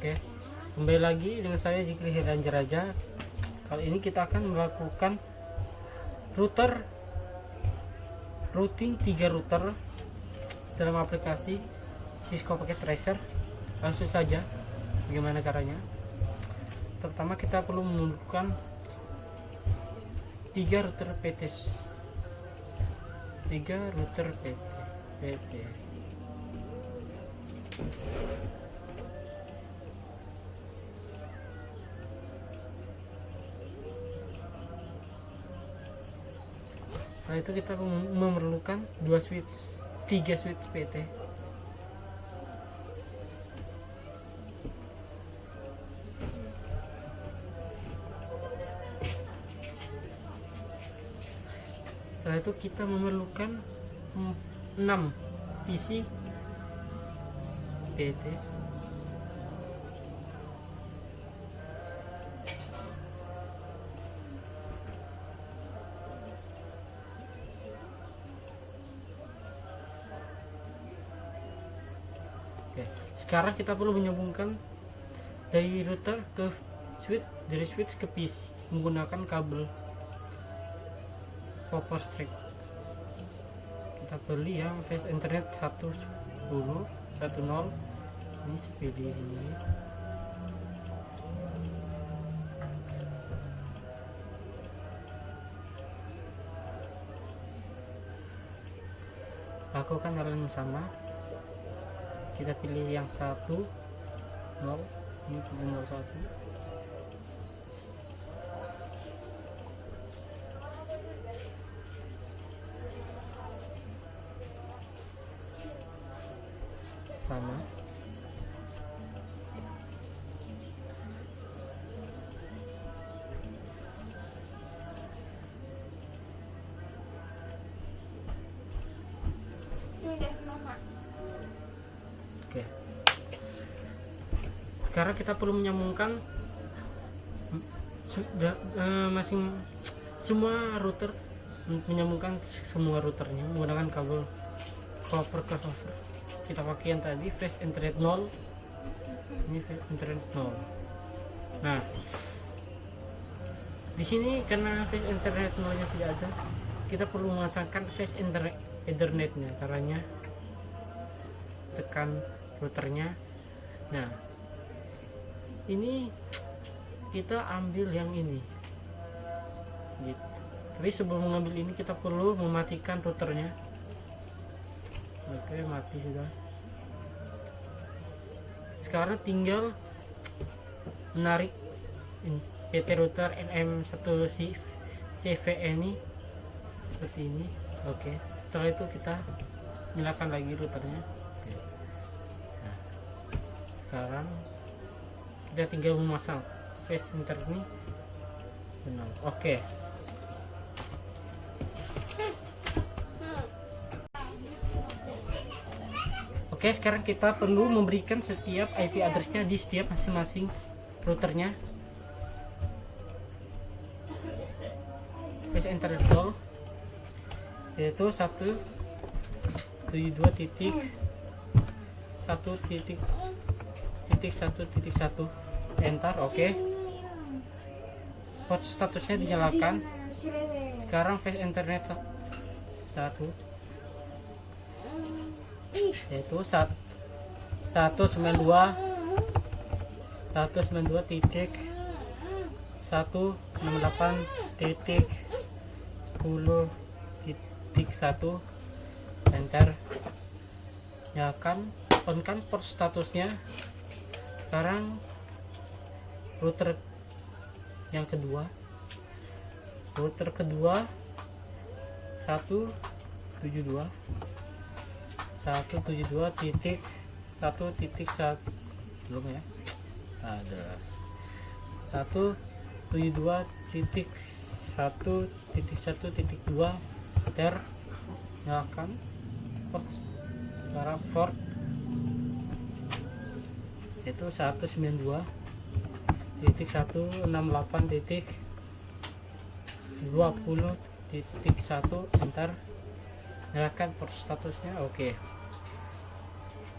Oke, kembali lagi dengan saya Zikri Hirdanjaraja. Kali ini kita akan melakukan routing 3 router dalam aplikasi Cisco Packet Tracer. Langsung saja bagaimana caranya. Pertama kita perlu menunjukkan 3 router PT. Setelah itu kita memerlukan 3 switch PT. Setelah itu kita memerlukan 6 PC PT. Oke, sekarang kita perlu menyambungkan dari router ke switch, dari switch ke PC menggunakan kabel copper strip. Kita beli yang fast internet 110 ini seperti ini. Lakukan hal yang sama, kita pilih yang 1 0, ini pilih 01. Sama. Oke. Sekarang kita perlu menyambungkan semua router, menyambungkan semua routernya menggunakan kabel copper ke copper. Kita pakai yang tadi fast internet 0, ini fast internet 0. Nah, di sini karena fast internet 0 nya tidak ada, kita perlu memasangkan fast ethernetnya. Caranya tekan routernya. Nah, ini kita ambil yang ini gitu. Tapi sebelum mengambil ini kita perlu mematikan routernya. Oke, mati sudah. Sekarang tinggal menarik PT router NM1CV ini seperti ini. Oke, setelah itu kita nyalakan lagi routernya. Oke. Nah, sekarang kita tinggal memasang fast internet ini benar. Oke. Oke, sekarang kita perlu memberikan setiap IP addressnya di setiap masing-masing routernya. Fast internet call yaitu 172.1.1.1 enter. Oke, port statusnya dinyalakan. Sekarang fast internet 1 yaitu 192.168.10.1 enter. Nyalakan, on kan port statusnya. Sekarang router yang kedua, 172.1.1.1 belum ya, ada 172.1.1.2 enter. Nyalakan port. Sekarang port itu 192.168.20.1 enter. Nyalakan port statusnya. Oke,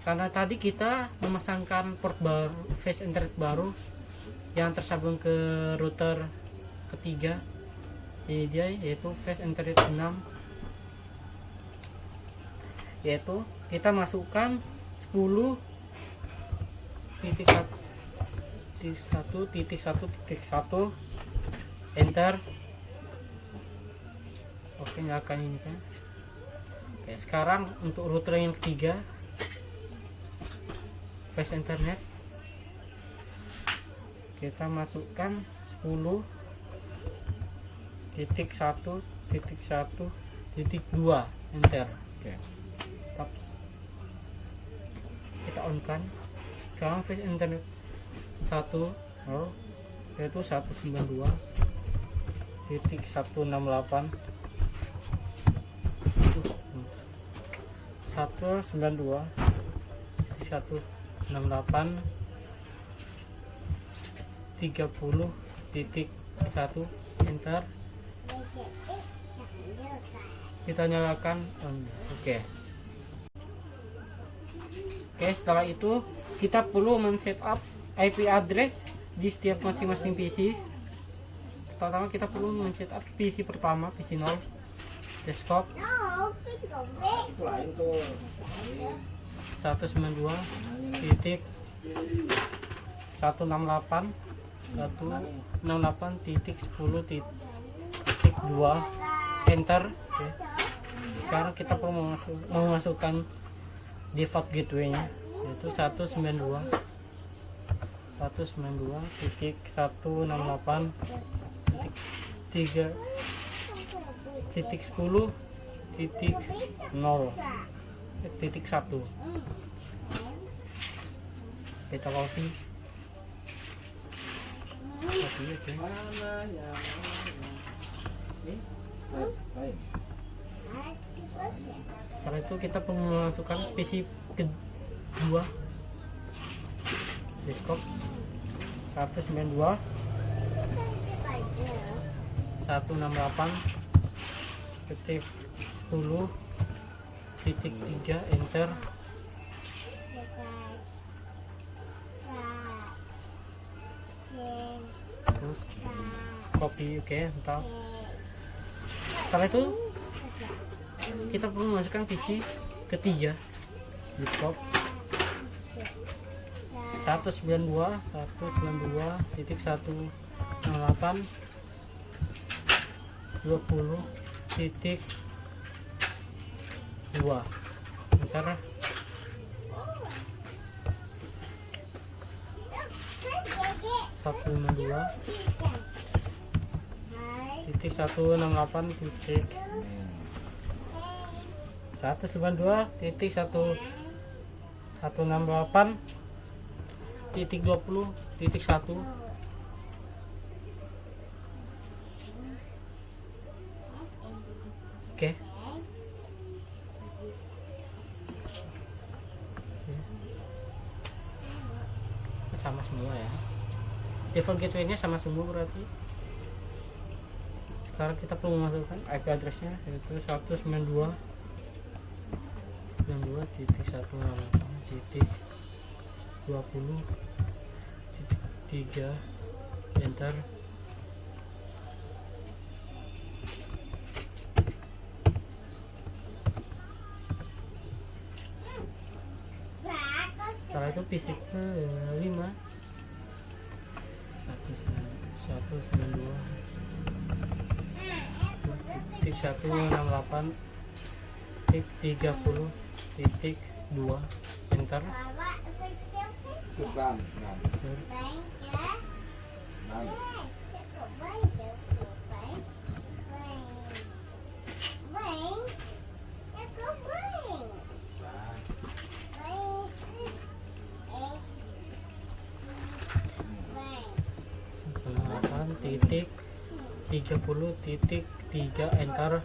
karena tadi kita memasangkan port baru, face internet baru yang tersambung ke router ketiga. Ini dia, yaitu face internet 6, yaitu kita masukkan 10.1.1.1 enter. Oke, nyalakan ini kan. Oke, sekarang untuk router yang ketiga face internet kita masukkan 10.1.1.2 enter. Oke, kita on kan. Sekarang face internet 1 yaitu 192.168 30.1 enter. Kita nyalakan. Oke, setelah itu kita perlu men-setup IP address di setiap masing-masing PC. Pertama kita perlu men-setup PC pertama, PC 0 desktop 192.168.168.10.2 enter. Oke. Sekarang kita perlu memasukkan default gateway nya, yaitu 192.168.10.1. Kita copy. Oke. Setelah itu kita perlu memasukkan PC kedua desktop 192.168.10.3 enter. Terus copy. Oke, entah. Setelah itu kita perlu memasukkan PC ketiga desktop 192.168.20.2 ntar. Satu enam dua titik 192.168.20.1. Oke. Sama semua ya. Default gateway-nya sama semua berarti. Sekarang kita perlu memasukkan IP address-nya, yaitu 192.168.20.3 enter. Setelah itu PC ke 5 192.168.30.2 enter. Titik 30.3 enter.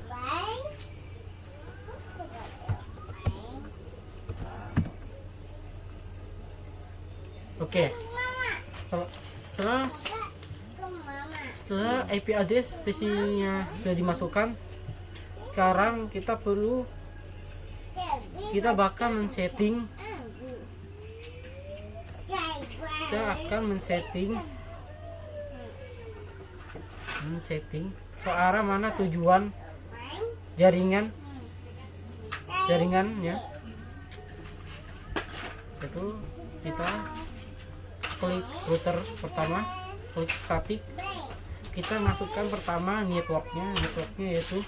Oke. Setelah IP address PC-nya sudah dimasukkan, sekarang kita bakal men-setting kita akan men-setting ke arah mana tujuan jaringannya. Itu kita klik router pertama, klik statik, kita masukkan pertama networknya yaitu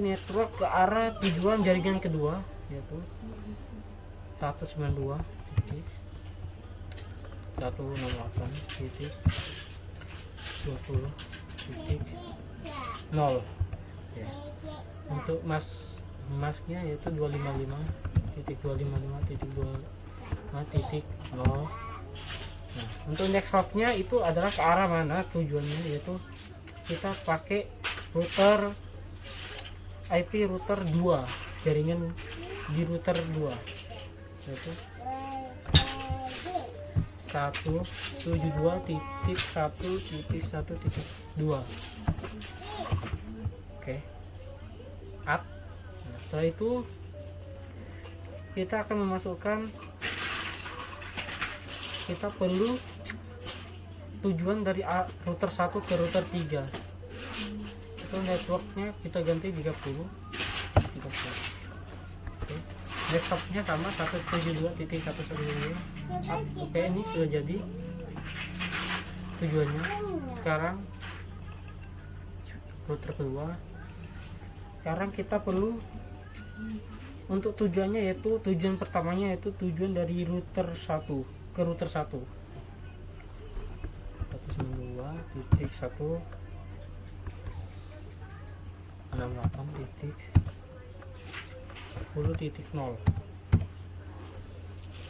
network ke arah tujuan jaringan kedua, yaitu 192.168.20.0 ya. Untuk masknya yaitu 255.255.2.0. Nah, untuk next hopnya itu adalah ke arah mana tujuannya, yaitu kita pakai router IP router 2, jaringan di router 2, yaitu 172.1.1.2. Oke, up. Nah, setelah itu kita akan memasukkan, kita perlu tujuan dari router 1 ke router 3. Itu networknya kita ganti 30. Oke. Desktopnya sama 172.1.1.2. Oke, ini sudah jadi tujuannya. Sekarang router kedua. Sekarang kita perlu untuk tujuannya, yaitu tujuan pertamanya yaitu tujuan dari router 1 ke router 1. 192.168.10.0.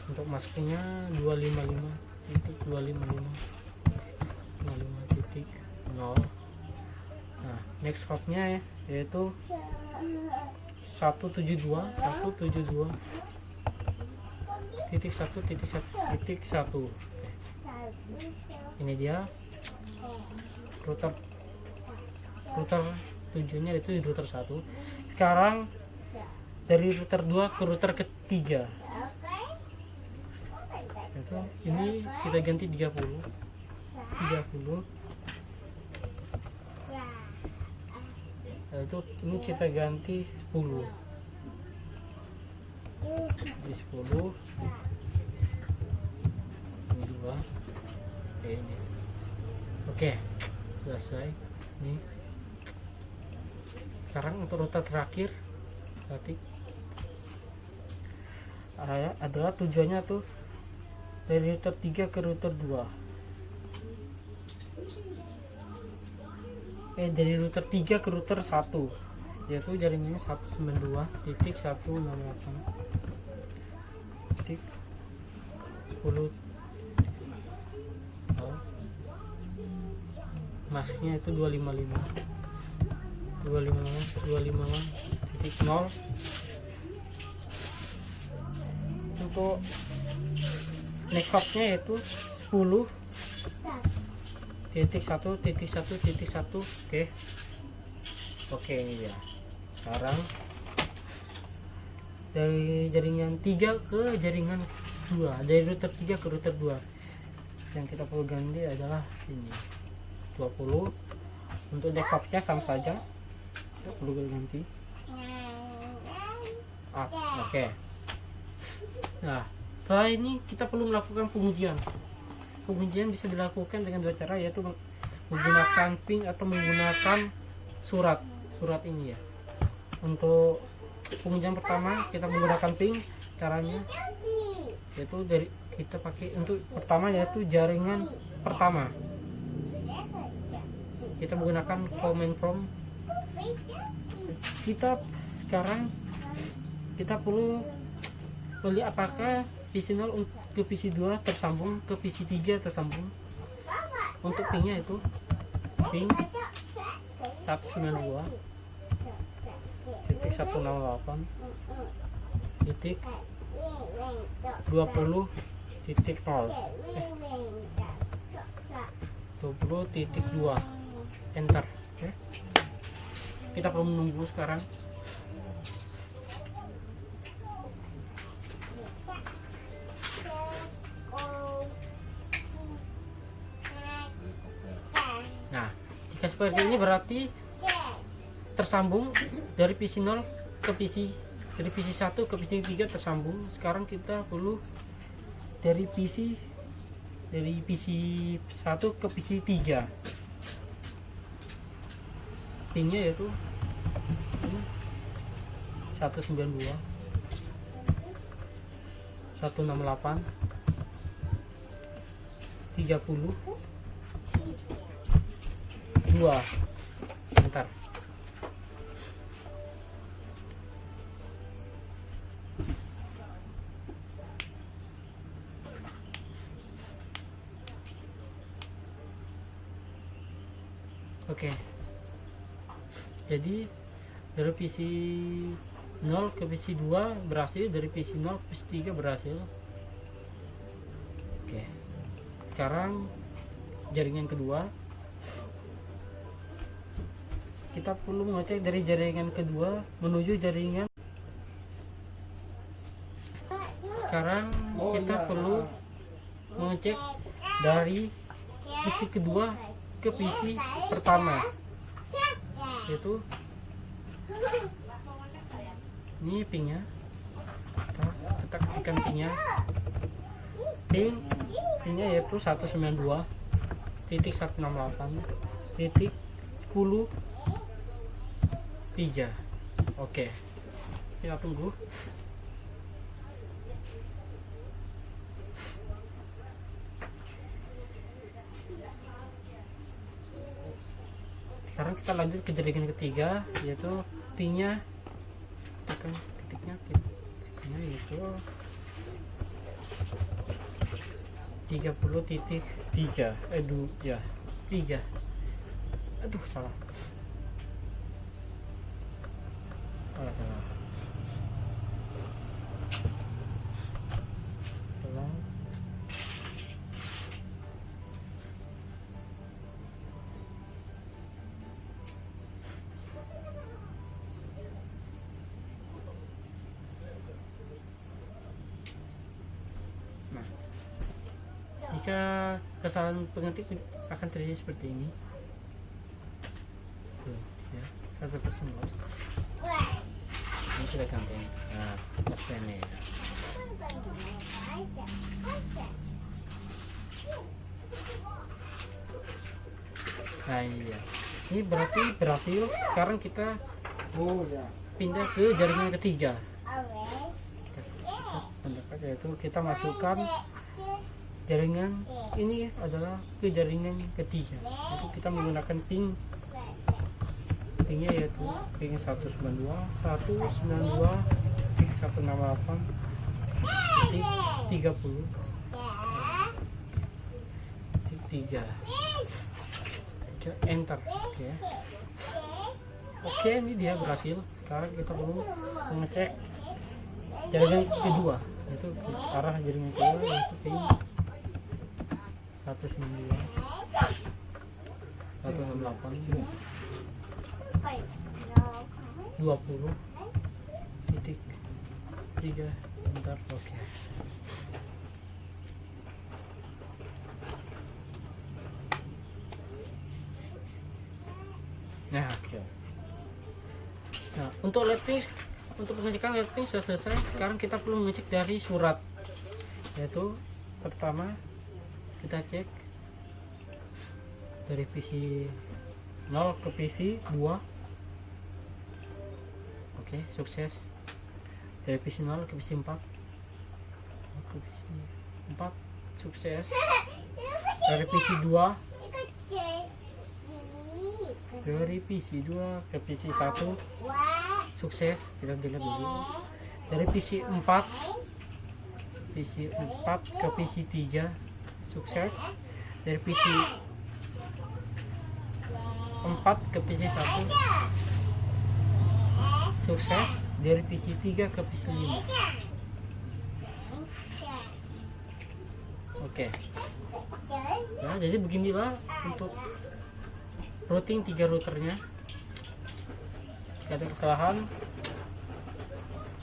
Untuk masknya 255.255.0. Nah, next hopnya yaitu 172.1.1.1. Ini dia router tujuannya itu di router 1. Sekarang dari router 2 ke router ketiga, itu ini kita ganti 30. Itu ini kita ganti 10 di 10 ini 2. Oke, ini oke, selesai. Nih, sekarang untuk router terakhir statik adalah tujuannya tuh dari router 3 ke router 2. Dari router 3 ke router 1, yaitu jaringannya 192.168.10. Masknya itu 255.0. Untuk next hopnya yaitu 10.1.1.1. Oke, ini ya. Sekarang dari jaringan 3 ke jaringan 2, dari router 3 ke router 2, yang kita perlu ganti adalah ini 20. Untuk desktopnya sama saja, kita perlu ganti up. Oke. Nah, setelah ini kita perlu melakukan pengujian. Pengujian bisa dilakukan dengan dua cara, yaitu menggunakan ping atau menggunakan surat ini ya. Untuk pengujian pertama kita menggunakan ping. Caranya yaitu dari kita pakai untuk pertama yaitu jaringan pertama, kita menggunakan command prompt. Sekarang kita perlu melihat apakah PC 0 ke PC 2 tersambung, ke PC 3 tersambung. Untuk pingnya itu ping 192.168.20.0 enter. Oke. Kita perlu menunggu sekarang. seperti ini berarti tersambung dari PC 0 ke PC, dari PC 1 ke PC 3 tersambung. Sekarang kita perlu dari PC 1 ke PC 3, pinnya yaitu 192 168 30 2. Bentar. Oke. Jadi dari PC 0 ke PC 2 berhasil, dari PC 0 ke PC 3 berhasil. Oke. Sekarang jaringan kedua. Kita perlu mengecek dari jaringan kedua menuju jaringan. Sekarang kita perlu mengecek dari PC kedua ke PC pertama, yaitu ini pingnya. Kita ketikkan pingnya, pingnya yaitu 192.168.10.3. Oke, kita tunggu. Sekarang kita lanjut ke jaringan ketiga, yaitu pingnya, ketiknya yaitu 30.3. Ya 3. Aduh, salah. Salah. Jika kesalahan pengetik akan terjadi seperti ini. Tuh, ya, 100%. Ini sudah ganti. Nah, ini. Nah, ini dia. Ini berarti berhasil. Sekarang kita pindah ke jaringan ketiga. Yaitu kita masukkan jaringan ini adalah ke jaringan ketiga. Itu kita menggunakan pingnya yaitu ping 192.168.30.3. Enter. Oke, ini dia berhasil. Sekarang kita perlu mengecek jaringan kedua, yaitu ke arah jaringan kedua, yaitu ping 192.20.3. Bentar. Oke. Nah, oke. Nah, untuk pengecekan letting sudah selesai. Sekarang kita perlu mengecek dari surat, yaitu pertama kita cek dari PC 0 ke PC 2. Oke, sukses. Dari PC 0 ke PC 4 ke PC 4 sukses. Dari PC 2 dari PC 2 ke PC 1 sukses. Kita delete dulu. Dari PC 4 ke PC 3 sukses. Dari PC 4 ke PC 1 sukses. Dari PC 3 ke PC 5. Oke. Ya, jadi beginilah untuk routing 3 routernya. Jika ada kesalahan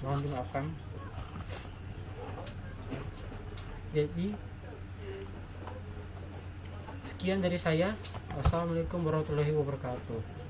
mohon dimaafkan. Jadi Sekian dari saya. Wassalamualaikum warahmatullahi wabarakatuh.